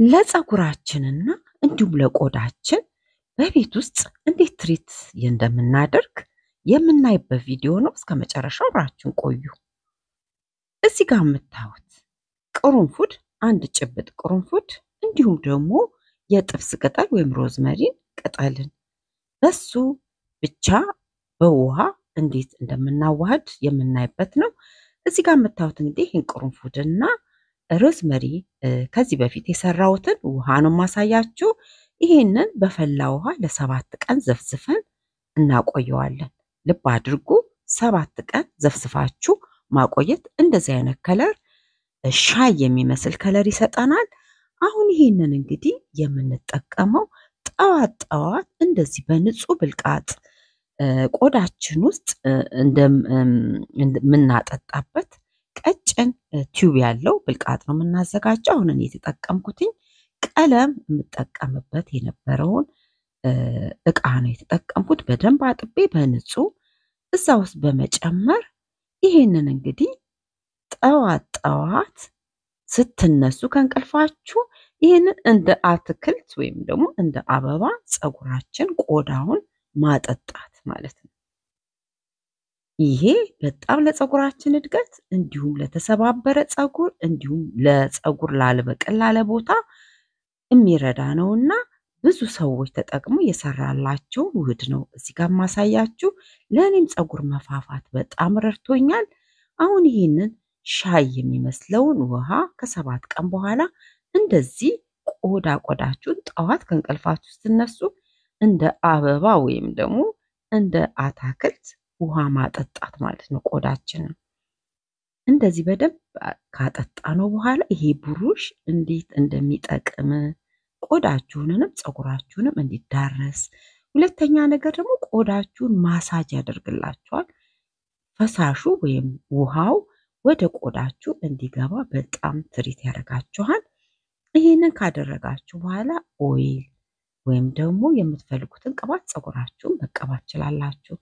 ለፀጉራችንና እንዲሁም ለቆዳችን በቤት ውስጥ እንዴት ትሪት እንደምናደርግ የምናይበት ቪዲዮ ነው። እስከመጨረሻው አብራችሁን ቆዩ። እዚህ ጋር የምታዩት ቅርንፉድ፣ አንድ ጭብጥ ቅርንፉድ እንዲሁም ደግሞ የጥብስ ቅጠል ወይም ሮዝመሪን ቅጠልን በሱ ብቻ በውሃ እንዴት እንደምናዋህድ የምናይበት ነው። እዚህ ጋር የምታዩት እንግዲህ ይህን ቅርንፉድና ሮዝመሪ ከዚህ በፊት የሰራሁትን ውሃ ነው ማሳያችሁ። ይሄንን በፈላ ውሃ ለ7 ቀን ዘፍዝፈን እናቆየዋለን። ልብ አድርጉ፣ 7 ቀን ዘፍዝፋችሁ ማቆየት እንደዚህ አይነት ከለር ሻይ የሚመስል ከለር ይሰጣናል። አሁን ይሄንን እንግዲህ የምንጠቀመው ጠዋት ጠዋት እንደዚህ በንጹህ ብልቃጥ ቆዳችን ውስጥ እንደምናጠጣበት ቀጭን ቲዩብ ያለው ብልቃጥ ነው የምናዘጋጀው። አሁን እኔ የተጠቀምኩትኝ ቀለም የምጠቀምበት የነበረውን እቃ ነው የተጠቀምኩት። በደንብ አጥቤ በንጹህ እዛ ውስጥ በመጨመር ይሄንን እንግዲህ ጠዋት ጠዋት ስትነሱ ከእንቅልፋችሁ ይሄንን እንደ አትክልት ወይም ደግሞ እንደ አበባ ፀጉራችን ቆዳውን ማጠጣት ማለት ነው። ይሄ በጣም ለፀጉራችን እድገት እንዲሁም ለተሰባበረ ፀጉር እንዲሁም ለፀጉር ላለበቀል ላለ ቦታ የሚረዳ ነውና ብዙ ሰዎች ተጠቅሞ የሰራላቸው ውህድ ነው እዚህ ጋር ማሳያችሁ። ለኔም ፀጉር መፋፋት በጣም ረድቶኛል። አሁን ይሄንን ሻይ የሚመስለውን ውሃ ከ7 ቀን በኋላ እንደዚህ ቆዳችሁን ጠዋት ከእንቅልፋችሁ ስትነሱ እንደ አበባ ወይም ደግሞ እንደ አታክልት ውሃ ማጠጣት ማለት ነው። ቆዳችንን እንደዚህ በደንብ ካጠጣነው በኋላ ይሄ ብሩሽ እንዴት እንደሚጠቅም ቆዳችሁንም ፀጉራችሁንም እንዲዳረስ፣ ሁለተኛ ነገር ደግሞ ቆዳችሁን ማሳጅ ያደርግላችኋል። ፈሳሹ ወይም ውሃው ወደ ቆዳችሁ እንዲገባ በጣም ትሪት ያደርጋችኋል። ይሄንን ካደረጋችሁ በኋላ ኦይል ወይም ደግሞ የምትፈልጉትን ቅባት ፀጉራችሁን መቀባት ትችላላችሁ።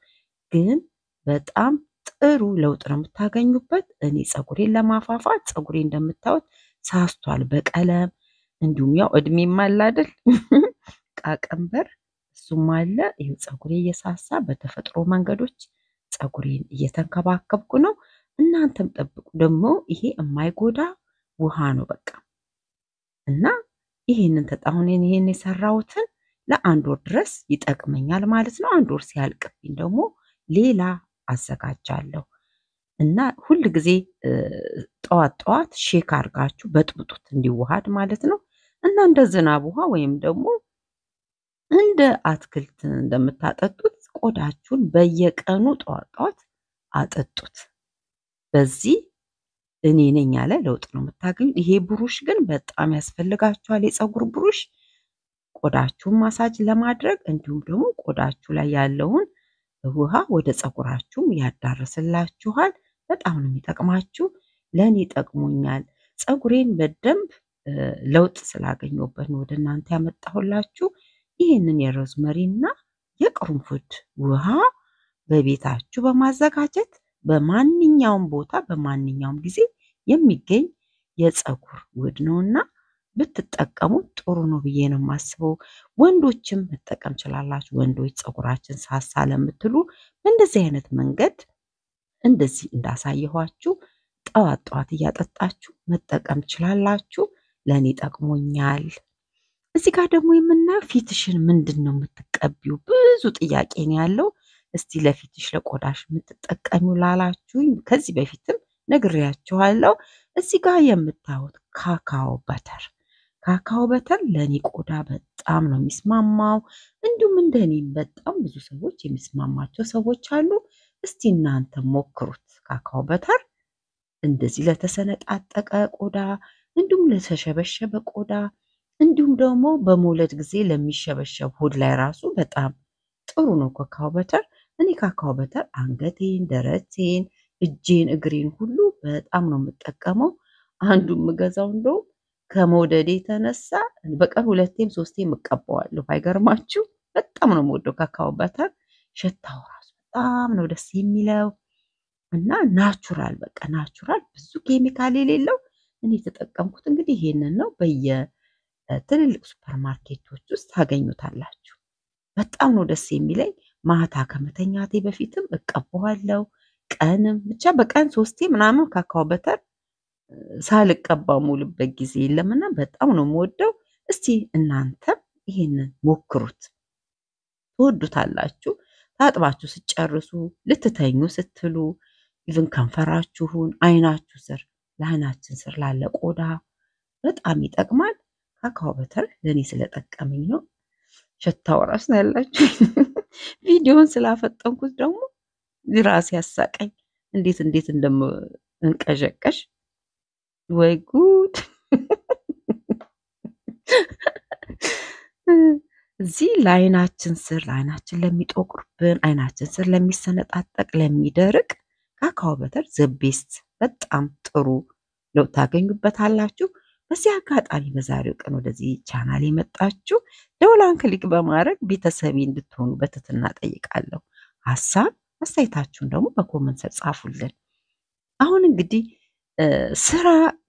ግን በጣም ጥሩ ለውጥ ነው የምታገኙበት። እኔ ፀጉሬን ለማፋፋት ፀጉሬ እንደምታዩት ሳስቷል በቀለም እንዲሁም ያው እድሜም አለ አይደል ቃቀንበር እሱም አለ። ይሄ ፀጉሬ እየሳሳ በተፈጥሮ መንገዶች ፀጉሬን እየተንከባከብኩ ነው። እናንተም ጠብቁ። ደግሞ ይሄ የማይጎዳ ውሃ ነው በቃ። እና ይሄንን ተጣሁን ይሄን የሰራሁትን ለ1 ወር ድረስ ይጠቅመኛል ማለት ነው። 1 ወር ሲያልቅብኝ ደግሞ ሌላ አዘጋጃለሁ። እና ሁል ጊዜ ጠዋት ጠዋት ሼክ አድርጋችሁ በጥብጡት እንዲዋሃድ ማለት ነው። እና እንደ ዝናብ ውሃ ወይም ደግሞ እንደ አትክልት እንደምታጠጡት ቆዳችሁን በየቀኑ ጠዋት ጠዋት አጠጡት። በዚህ እኔ ነኝ ያለ ለውጥ ነው የምታገኙት። ይሄ ብሩሽ ግን በጣም ያስፈልጋችኋል። የፀጉር ብሩሽ ቆዳችሁን ማሳጅ ለማድረግ እንዲሁም ደግሞ ቆዳችሁ ላይ ያለውን ውሃ ወደ ፀጉራችሁም ያዳርስላችኋል። በጣም ነው የሚጠቅማችሁ። ለኔ ጠቅሞኛል። ፀጉሬን በደንብ ለውጥ ስላገኘሁበት ነው ወደ እናንተ ያመጣሁላችሁ። ይሄንን የሮዝመሪና የቅርንፉድ ውሃ በቤታችሁ በማዘጋጀት በማንኛውም ቦታ በማንኛውም ጊዜ የሚገኝ የፀጉር ውህድ ነውና ብትጠቀሙ ጥሩ ነው ብዬ ነው የማስበው። ወንዶችም መጠቀም ትችላላችሁ። ወንዶች ፀጉራችን ሳሳ ለምትሉ እንደዚህ አይነት መንገድ እንደዚህ እንዳሳየኋችሁ ጠዋት ጠዋት እያጠጣችሁ መጠቀም ትችላላችሁ። ለኔ ጠቅሞኛል። እዚህ ጋር ደግሞ የምናየው ፊትሽን ምንድነው የምትቀቢው? ብዙ ጥያቄ ነው ያለው። እስቲ ለፊትሽ ለቆዳሽ የምትጠቀሚው ላላችሁኝ ከዚህ በፊትም ነግሬያችኋለሁ። እዚህ ጋር የምታዩት ካካኦ በተር ለኔ ቆዳ በጣም ነው የሚስማማው። እንዲሁም እንደኔ በጣም ብዙ ሰዎች የሚስማማቸው ሰዎች አሉ። እስቲ እናንተ ሞክሩት። ካካኦ በተር እንደዚህ ለተሰነጣጠቀ ቆዳ እንዲሁም ለተሸበሸበ ቆዳ እንዲሁም ደግሞ በመውለድ ጊዜ ለሚሸበሸብ ሆድ ላይ ራሱ በጣም ጥሩ ነው ካካኦ በተር። እኔ ካካኦ በተር አንገቴን፣ ደረቴን፣ እጄን፣ እግሬን ሁሉ በጣም ነው የምጠቀመው። አንዱን ምገዛው እንደው ከመውደዴ የተነሳ በቀን 2ቴም 3ቴም እቀባዋለሁ። አይገርማችሁ? በጣም ነው የምወደው ካካኦ በተር። ሽታው ራሱ በጣም ነው ደስ የሚለው እና ናቹራል በቃ ናቹራል ብዙ ኬሚካል የሌለው እኔ የተጠቀምኩት እንግዲህ ይሄንን ነው። ትልልቅ ሱፐርማርኬቶች ውስጥ ታገኙታላችሁ። በጣም ነው ደስ የሚለኝ። ማታ ከመተኛቴ በፊትም እቀባዋለሁ። ቀንም ብቻ በቀን 3 ምናምን ካካው በተር ሳልቀባው ሙሉበት ጊዜ የለምና በጣም ነው የምወደው። እስቲ እናንተም ይሄንን ሞክሩት፣ ትወዱታላችሁ። ታጥባችሁ ስትጨርሱ ልትተኙ ስትሉ ኢቭን ከንፈራችሁን አይናችሁ ስር ለአይናችን ስር ላለ ቆዳ በጣም ይጠቅማል። ካካው በተር ለኔ ስለጠቀመኝ ነው። ሽታው ራስ ነው ያላችሁ። ቪዲዮውን ስላፈጠንኩት ደግሞ ራስ ያሳቀኝ እንዴት እንደምንቀዠቀሽ ወይ ጉድ! እዚህ ለአይናችን ስር ለአይናችን ለሚጠቁርብን አይናችን ስር ለሚሰነጣጠቅ ለሚደርቅ ካካው በተር ዘቤስት በጣም ጥሩ ነው፣ ታገኙበታላችሁ። በዚህ አጋጣሚ በዛሬው ቀን ወደዚህ ቻናል የመጣችሁ ደውሏን ክሊክ በማድረግ ቤተሰቤ እንድትሆኑ በትህትና ጠይቃለሁ። ሀሳብ አስተያየታችሁን ደግሞ በኮመንት ጻፉልን። አሁን እንግዲህ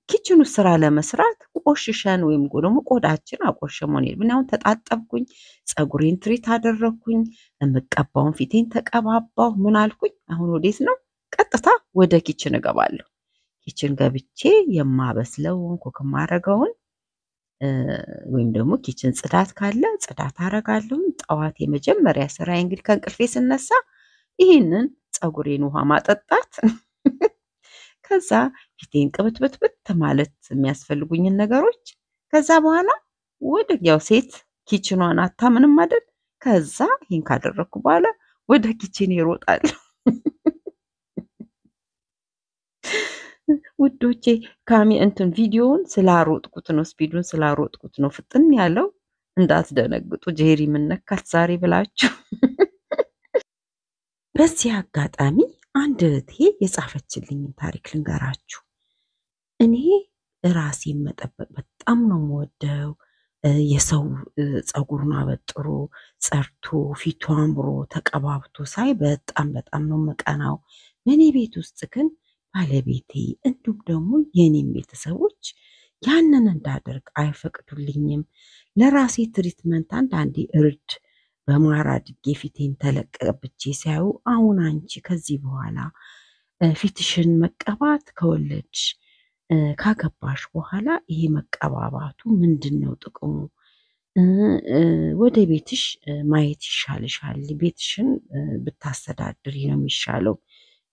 ኪችኑ ስራ ለመስራት ቆሽሸን ወይም ደግሞ ቆዳችን አቆሸመን ምን አሁን ተጣጣብኩኝ፣ ፀጉሬን ትሪት አደረኩኝ፣ የምቀባውን ፊቴን ተቀባባው፣ ምን አልኩኝ? አሁን ወዴት ነው? ቀጥታ ወደ ኪችን እገባለሁ። ኪችን ገብቼ የማበስለውን ኩክ ማረገውን ወይም ደግሞ ኪችን ጽዳት ካለ ጽዳት አረጋለሁ። ጠዋት የመጀመሪያ ስራዬ እንግዲህ ከእንቅልፌ ስነሳ ይሄንን ፀጉሬን ውሃ ማጠጣት ከዛ ፊቴን ቅብትብት ማለት የሚያስፈልጉኝን ነገሮች ከዛ በኋላ ወደ ያው ሴት ኪችኗን ምንም አይደል። ከዛ ይሄን ካደረኩ በኋላ ወደ ኪችን ይሮጣል። ውዶቼ ቪዲዮውን ስላሮጥኩት ነው፣ ስፒዱን ስላሮጥኩት ነው ፍጥን ያለው። እንዳትደነግጡ ጄሪ ምን ነካት ዛሬ ብላችሁ። በዚህ አጋጣሚ አንድ እህቴ የጻፈችልኝ ታሪክ ልንገራችሁ። እኔ ራሴን መጠበቅ በጣም ነው የምወደው። የሰው ፀጉሩን አበጥሮ ጸርቶ ፊቱ አምሮ ተቀባብቶ ሳይ በጣም ነው መቀናው። በእኔ ቤት ውስጥ ግን ባለቤቴ እንዲሁም ደግሞ የኔም ቤተሰቦች ያንን እንዳደርግ አይፈቅዱልኝም። ለራሴ ትሪትመንት አንዳንዴ እርድ በማር አድርጌ ፊቴን ተለቀብቼ ሲያዩ አሁን አንቺ ከዚህ በኋላ ፊትሽን መቀባት ከወለድሽ ካገባሽ በኋላ ይሄ መቀባባቱ ምንድነው ጥቅሙ? ወደ ቤትሽ ማየት ይሻልሻል፣ ቤትሽን ብታስተዳድሪ ነው የሚሻለው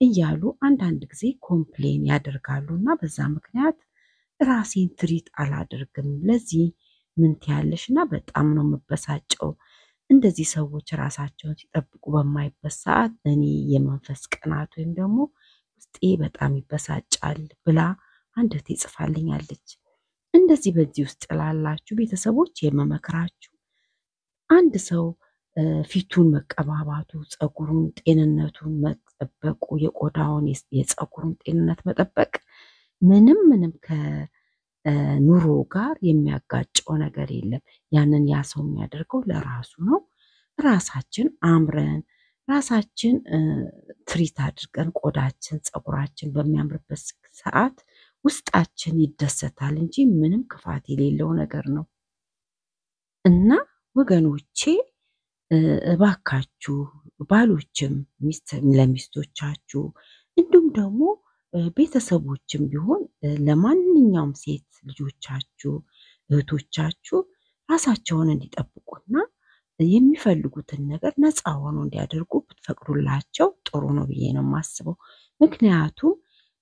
እያሉ አንዳንድ ጊዜ ኮምፕሌን ያደርጋሉና በዛ ምክንያት ራሴን ትሪት አላደርግም። ለዚህ ምን ትያለሽና በጣም ነው የምበሳጨው። እንደዚህ ሰዎች ራሳቸውን ሲጠብቁ በማይበት ሰዓት እኔ የመንፈስ ቅናት ወይም ደግሞ ውስጤ በጣም ይበሳጫል ብላ አንድ እህቴ ጽፋልኛለች። እንደዚህ በዚህ ውስጥ ላላችሁ ቤተሰቦች የመመክራችሁ አንድ ሰው ፊቱን መቀባባቱ፣ ፀጉሩን ጤንነቱን መጠበቁ፣ የቆዳውን የፀጉሩን ጤንነት መጠበቅ ምንም ከኑሮ ጋር የሚያጋጨው ነገር የለም። ያንን ያ ሰው የሚያደርገው ለራሱ ነው። ራሳችን አምረን ራሳችን ትሪት አድርገን ቆዳችን ፀጉራችን በሚያምርበት ሰዓት ውስጣችን ይደሰታል እንጂ ምንም ክፋት የሌለው ነገር ነው እና ወገኖቼ እባካችሁ ባሎችም ለሚስቶቻችሁ እንዲሁም ደግሞ ቤተሰቦችም ቢሆን ለማንኛውም ሴት ልጆቻችሁ እህቶቻችሁ ራሳቸውን እንዲጠብቁና የሚፈልጉትን ነገር ነፃ ሆኖ እንዲያደርጉ ብትፈቅዱላቸው ጥሩ ነው ብዬ ነው የማስበው። ምክንያቱም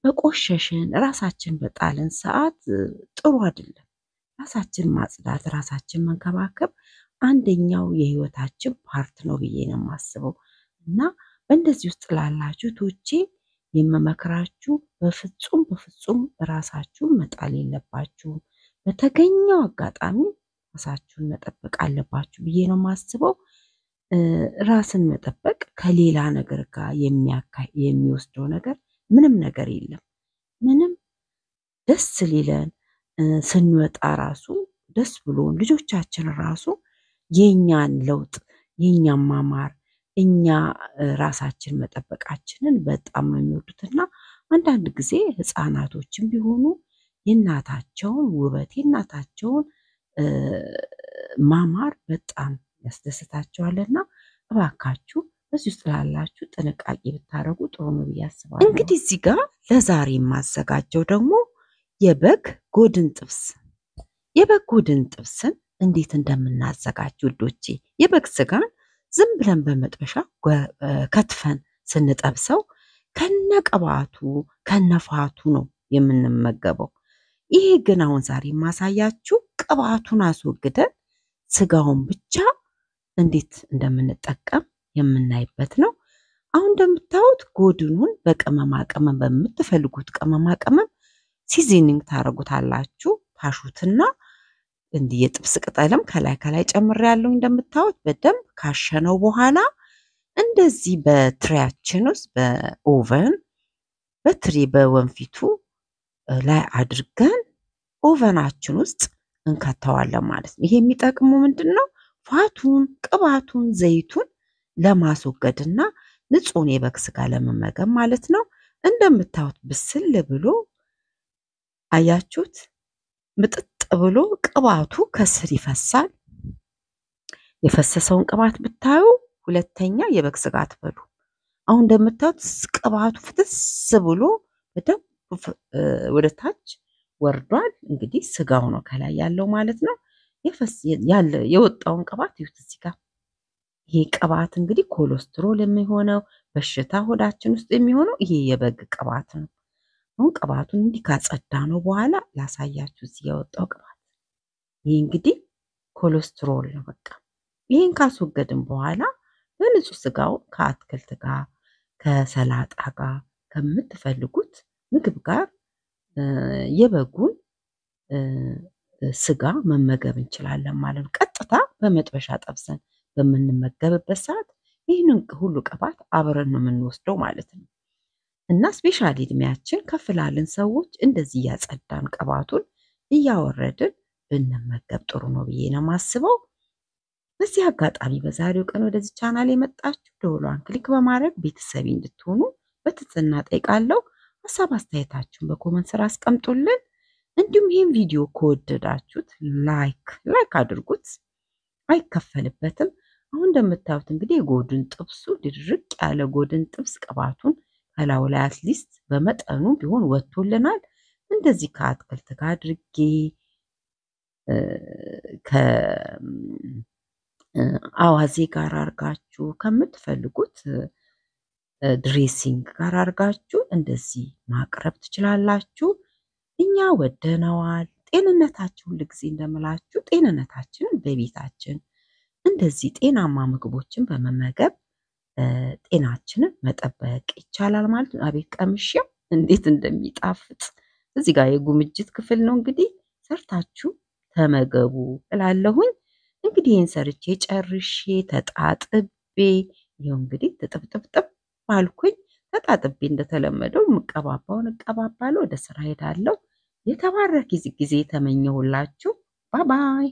በቆሸሽን ራሳችን በጣልን ሰዓት ጥሩ አይደለም። ራሳችን ማጽዳት ራሳችን መንከባከብ አንደኛው የህይወታችን ፓርት ነው ብዬ ነው የማስበው እና በእንደዚህ ውስጥ ላላችሁ ቶቼ የምመክራችሁ በፍጹም ራሳችሁን መጣል የለባችሁም። በተገኘው አጋጣሚ ራሳችሁን መጠበቅ አለባችሁ ብዬ ነው የማስበው። ራስን መጠበቅ ከሌላ ነገር ጋር የሚወስደው ነገር ምንም ነገር የለም። ምንም ደስ ሊለን ስንወጣ ራሱ ደስ ብሎን ልጆቻችን ራሱ የኛን ለውጥ የኛን ማማር እኛ ራሳችን መጠበቃችንን በጣም ነው የሚወዱትና አንዳንድ ጊዜ ህፃናቶችም ቢሆኑ የእናታቸውን ውበት የእናታቸውን ማማር በጣም ያስደስታቸዋልና እባካችሁ በዚህ ውስጥ ላላችሁ ጥንቃቄ ብታረጉ ጥሩ ነው ብዬ አስባለሁ። እንግዲህ እዚህ ጋር ለዛሬ የማዘጋጀው ደግሞ የበግ ጎድን ጥብስ። የበግ ጎድን ጥብስን እንዴት እንደምናዘጋጅ ውዶቼ፣ የበግ ስጋን ዝም ብለን በመጥበሻ ከትፈን ስንጠብሰው ከነቅባቱ ከነፋቱ ነው የምንመገበው። ይሄ ግን አሁን ዛሬ ማሳያችሁ ቅባቱን አስወግደን ስጋውን ብቻ እንዴት እንደምንጠቀም የምናይበት ነው። አሁን እንደምታዩት ጎድኑን በቅመማ ቅመም በምትፈልጉት ቅመማ ቅመም ሲዝኒንግ ታረጉታላችሁ። ታሹትና እንዲህ የጥብስ ቅጠልም ከላይ ጨምሬያለሁ። እንደምታዩት በደንብ ካሸነው በኋላ እንደዚህ በትሪያችን ውስጥ በኦቨን በትሪ በወንፊቱ ላይ አድርገን ኦቨናችን ውስጥ እንከተዋለን ማለት ነው። ይሄ የሚጠቅሙ ምንድነው? ፋቱን፣ ቅባቱን፣ ዘይቱን ለማስወገድና ንጹህ የበግ ስጋ ለመመገብ ማለት ነው። እንደምታዩት ብስል ብሎ አያችሁት? ምጥጥ ብሎ ቅባቱ ከስር ይፈሳል። የፈሰሰውን ቅባት ብታዩ ሁለተኛ የበግ ስጋ አትበሉ። አሁን እንደምታዩት ቅባቱ ፍትስ ብሎ በደንብ ወደ ታች ወርዷል። እንግዲህ ስጋው ነው ከላይ ያለው ማለት ነው። የወጣውን ቅባት ይሁት እዚህ ጋር። ይሄ ቅባት እንግዲህ ኮሌስትሮል የሚሆነው በሽታ ሆዳችን ውስጥ የሚሆነው ይሄ የበግ ቅባት ነው። አሁን ቅባቱን እንዲህ ካጸዳ ነው በኋላ ላሳያችሁ። እዚህ ያወጣው ቅባት ይሄ እንግዲህ ኮሌስትሮል ነው። በቃ ይሄን ካስወገድን በኋላ በንጹህ ስጋው ከአትክልት ጋር ከሰላጣ ጋር ከምትፈልጉት ምግብ ጋር የበጉን ስጋ መመገብ እንችላለን ማለት ነው። ቀጥታ በመጥበሻ ጠብሰን በምንመገብበት ሰዓት ይህንን ሁሉ ቅባት አብረን ነው የምንወስደው ማለት ነው። እና ስፔሻሊ እድሜያችን ከፍ ላልን ሰዎች እንደዚህ ያጸዳን ቅባቱን እያወረድን ብንመገብ ጥሩ ነው ብዬ ነው የማስበው። በዚህ አጋጣሚ በዛሬው ቀን ወደዚህ ቻናል የመጣችሁ ደወሏን ክሊክ በማድረግ ቤተሰብ እንድትሆኑ በትህትና ጠይቃለሁ። ሐሳብ አስተያየታችሁን በኮመንት ስራ አስቀምጡልን። እንዲሁም ይህን ቪዲዮ ከወደዳችሁት ላይክ አድርጉት፣ አይከፈልበትም። አሁን እንደምታዩት እንግዲህ የጎድን ጥብሱ ድርቅ ያለ ጎድን ጥብስ ቅባቱን ከላዩ ላይ አትሊስት በመጠኑ ቢሆን ወጥቶልናል። እንደዚህ ከአትክልት ጋር አድርጌ አዋዜ ጋር አርጋችሁ ከምትፈልጉት ድሬሲንግ ጋር አርጋችሁ እንደዚህ ማቅረብ ትችላላችሁ። እኛ ወደነዋል። ጤንነታችን ሁልጊዜ እንደምላችሁ ጤንነታችንን በቤታችን እንደዚህ ጤናማ ምግቦችን በመመገብ ጤናችንን መጠበቅ ይቻላል ማለት ነው። አቤት ቀምሼው እንዴት እንደሚጣፍጥ እዚህ ጋር የጉምጅት ክፍል ነው። እንግዲህ ሰርታችሁ ተመገቡ እላለሁኝ። እንግዲህ ይሄን ሰርቼ ጨርሼ ተጣጥቤ ይሄው እንግዲህ ተጥብጥብጥብ ባልኩኝ ተጣጥቤ እንደተለመደው ምቀባባውን እቀባባለሁ፣ ወደ ስራ ሄዳለሁ። የተባረከ ጊዜ ተመኘሁላችሁ። ባይ ባይ።